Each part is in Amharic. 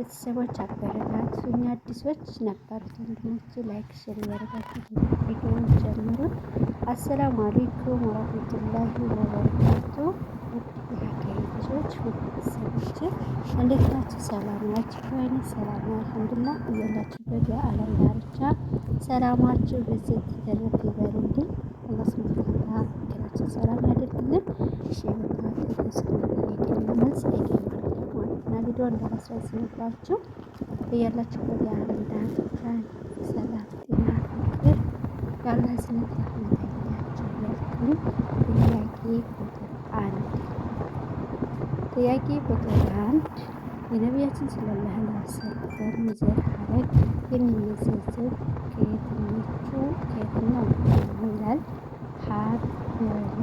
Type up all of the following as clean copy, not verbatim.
ቤተሰቦች አበረታቱኝ። አዲሶች ነበሩት ወንድሞቼ ላይክ ሼር እያደረጋችሁ ቪዲዮውን ጀምሩት። አሰላሙ አለይኩም ወራህመቱላሂ ወበረካቱ። ውድ የሀገሬ ልጆች ውድ ቤተሰቦቼ እንዴት ናችሁ? ሰላም ናችሁ? ከእኔ ሰላም ነው አልሐምዱሊላህ። እያላችሁበት የዓለም ዳርቻ ሰላማችሁ ብዝት ተረፍ ይበልልኝ። አላህ ሱብሓነሁ ወተዓላ ሀገራችን ሰላም ያደርግልን። እሺ መልስ እና ቪዲዮ እንዳላስረዝምባችሁ እያላችሁበት የዓለም ዳርቻ ሰላም ጤና ፍቅር ያለ ህዝነት ረህመት አይለያችሁ እያልኩኝ ጥያቄ ቁጥር አንድ የነቢያችን ሰለላሁ ዐለይሂ ወሰለም ዘር ሐረግ የሚመዘዘው ከየትኛው ይላል? ሀ በኑ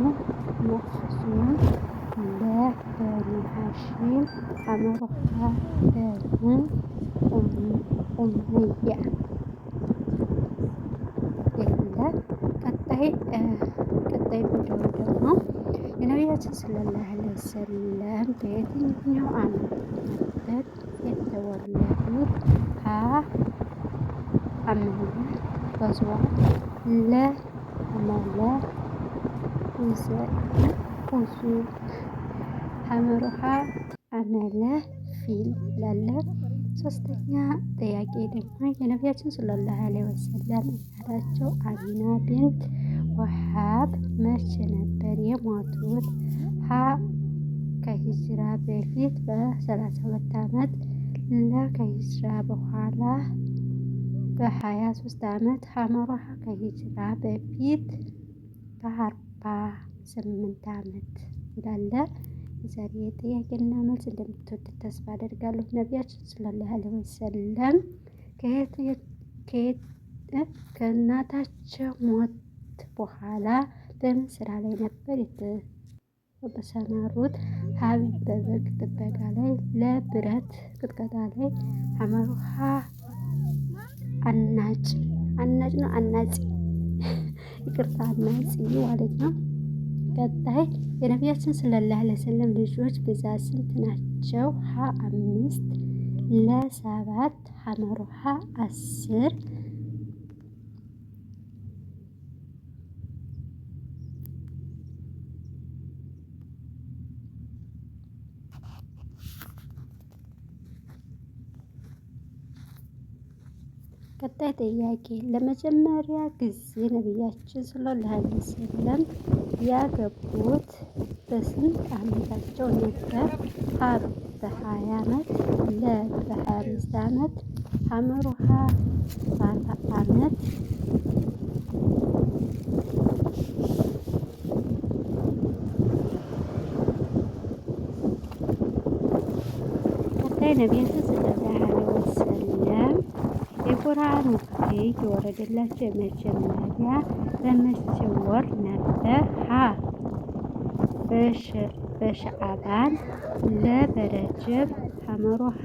መኽዙም፣ ለ በኑ ሐሺም፣ ሐመሩሃ በኑ ኡመያ ይላል። ቀጣይ ቪዲዮ ደግሞ የነቢያችን ሰለላሁ ዐለይሂ ወሰለም በየትኛው ዓመት ነበር የተወለዱት? ሀ ሐመለ ገዝዋ፣ ለ ሐመለ ሁዙ፣ ሐመሩሃ ሐመለ ፊል ላለ። ሶስተኛ ጥያቄ ደግሞ የነቢያችን ሰለላሁ ዐለይሂ ወሰለም እናታቸው አሚና ቢንት ወሃብ መቼ ነበር የሞቱት? ሀ ከሂጅራ በፊት በ32 ዓመት፣ ለ ከሂጅራ በኋላ በ23 ዓመት፣ ሐመሩሃ ከሂጅራ በፊት በ48 ዓመት ይላል። የዛሬ ጥያቄና መልስ እንደምትወዱት ተስፋ አደርጋለሁ። ነቢያችን ሰለላሁ ዐለይሂ ወሰለም ከእናታቸው ሞት በኋላ በምን ስራ ላይ ነበር የተሰማሩት? ሀ በበግ ጥበቃ ላይ፣ ለ ብረት ቅጥቀጣ ላይ፣ ሐመሩሃ አናጺ ይቅርታ አናጺ ማለት ነው። ቀጣይ የነቢያችን ሰለላሁ ዐለይሂ ወሰለም ልጆች ብዛት ስንት ናቸው? ሀ 5፣ ለ 7፣ ሐመሩሃ 10። ቀጣይ ጥያቄ ለመጀመሪያ ጊዜ ነቢያችን ሰለላሁ ዐለይሂ ወሰለም ያገቡት በስንት ዓመታቸው ነበር? ሀ በ20 ዓመት፣ ለ በ25 ዓመት፣ ሐመሩሃ በ40 ዓመት። ቀጣይ ነቢያችን ሰለላሁ ዐለይሂ ወሰለም የቁርአን ወህይ የወረደላቸው የመጀመሪያ በመቼ ወር ነበር? ሀ በሸዓባን፣ ለ በረጀብ፣ ሐመሩሃ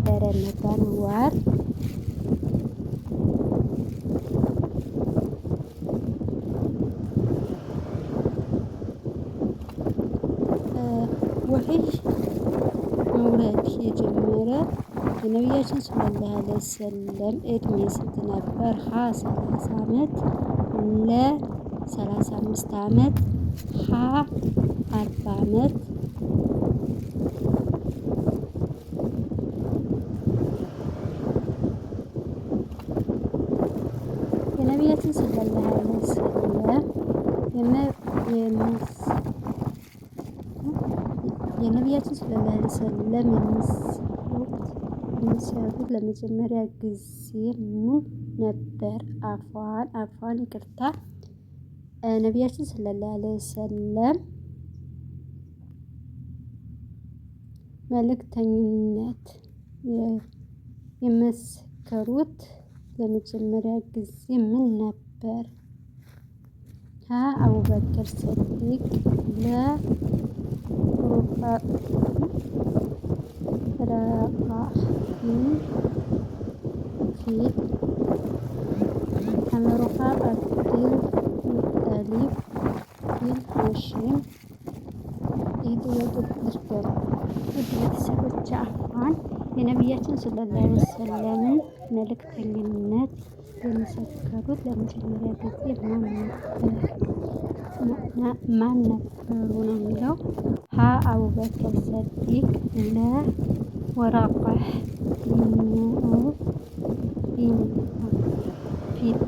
በረመዳን ወር። ወህይ መውረድ የጀመረ የነቢያችን ሰለላሁ ዐለይሂ ወሰለም እድሜ ስንት ነበር? ሀ 30 ዓመት፣ ለ 35 ዓመት፣ ሀ 40 ዓመት። የነቢያችን ሰለላሁ ዐለይሂ ወሰለም የሚሰሩት ለመጀመሪያ ጊዜ ምን ነበር? አፏን ይቅርታ ነቢያችን ሰለላሁ ዐለይሂ ወሰለም መልእክተኝነት የመሰከሩት ለመጀመሪያ ጊዜ ምን ነበር? ሀ አቡበክር ሲዲቅ፣ ለ ፊል፣ ሐመሩሃ አብዱል ሙጠሊብ ፊል ሐሺም። ይህ ጥያቄ ተደርገው ውድ ቤተሰቦች አፏን ሲሆን የነቢያችን ሰለላሁ ዐለይሂ ወሰለምን መልእክተኝነት የመሰከሩት ለመጀመሪያ ጊዜ ማን ነበሩ ነው የሚለው። ሀ አቡበከር ሰዲቅ፣ ለ ወረቃህ ቢን ፊት፣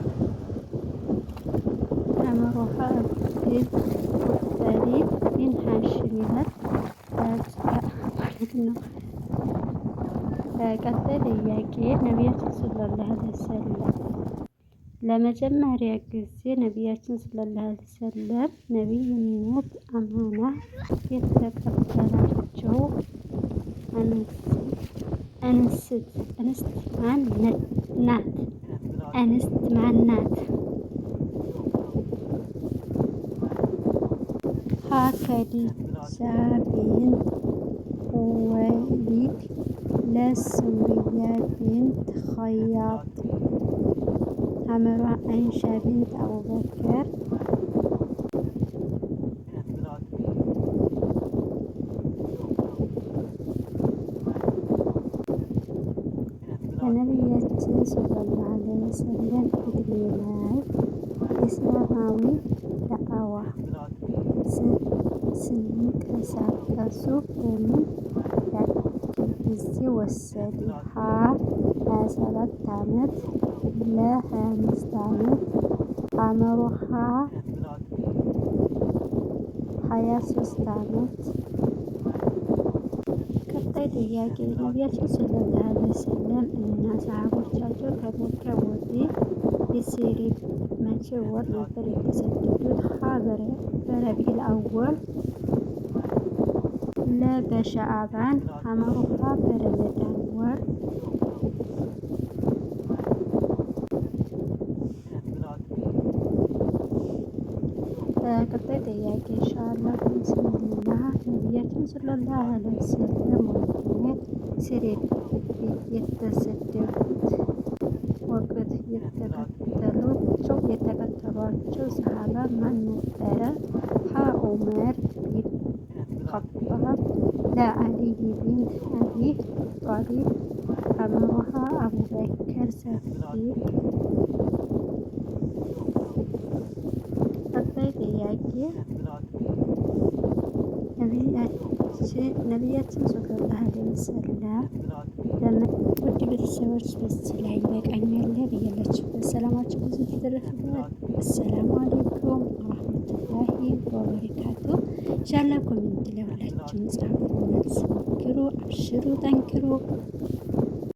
አመሮሃ አብድል ሙጠሊብ ቢን ሀሽም ይላል ማለት ነው። ቀጣይ ጥያቄ ነቢያችን ሰለላሁ ዐለይሂ ወሰለም ለመጀመሪያ ጊዜ ነቢያችን ሰለላሁ ዐለይሂ ወሰለም ነቢይነት አማና የተቀበላቸው እንስት ማን ናት? እንስት ማን ናት? ሀ ከዲጃ ቢንት ኹወይሊድ፣ ለ ሱመያ ቢንት ኸያጥ፣ ሐመሯ አይሻ ቢንት አቡበከር። በነቢያችን ሰለላሁ ዐለይሂ ወሰለም እድሜ ላይ የእስላማዊ ዳዕዋ ሲንቀሳቀሱ በምን ያክል ጊዜ ወሰደ? ሀ 27 ዓመት፣ ለ 25 ዓመት፣ ሐመሮሃ 23 ዓመት። ቀጣይ ጥያቄ ነቢያችን ሰለላሁ ዐለይሂ ወሰለም እና ሰሃቦቻቸው ከመካ ወደ የሴሪፍ መቼ ወር ነበር የተሰደዱት? ሀ በረቢዕ አወል፣ ለ በሸዓባን፣ ሐመሮሃ በረመዳን ወር። ቀጣይ ጥያቄ ኢንሻአላህ ቢስሚላህ ነቢያችን ሰለላሁ ዐለይሂ ወሰለም ወደ ሴሪፍ የተሰደዱት ወቅት የተከተሏቸው ሰሃባ ማን ነበረ? ሀ ዑመር ቢን ኸጣብ፣ ለ አልይ ቢን አቢ ጧሊብ፣ ሐመሮሃ አቡበከር ሰዲቅ። ቀጣይ ጥያቄ ነቢያችን ሰለላሁ ዐለይሂ ወሰለም ውድ ቤተሰቦች በዚህ ላይ ይበቃኛል ብያላችሁበት ሰላማችሁ ብዙ ይተረፍልናል። አሰላሙ አለይኩም ወራህመቱላሂ ወበረካቱ። ኢንሻአላህ ኮሜንት ላይ ሁላችሁም ጻፉ፣ መልስ ሞክሩ፣ አብሽሩ፣ ጠንክሩ።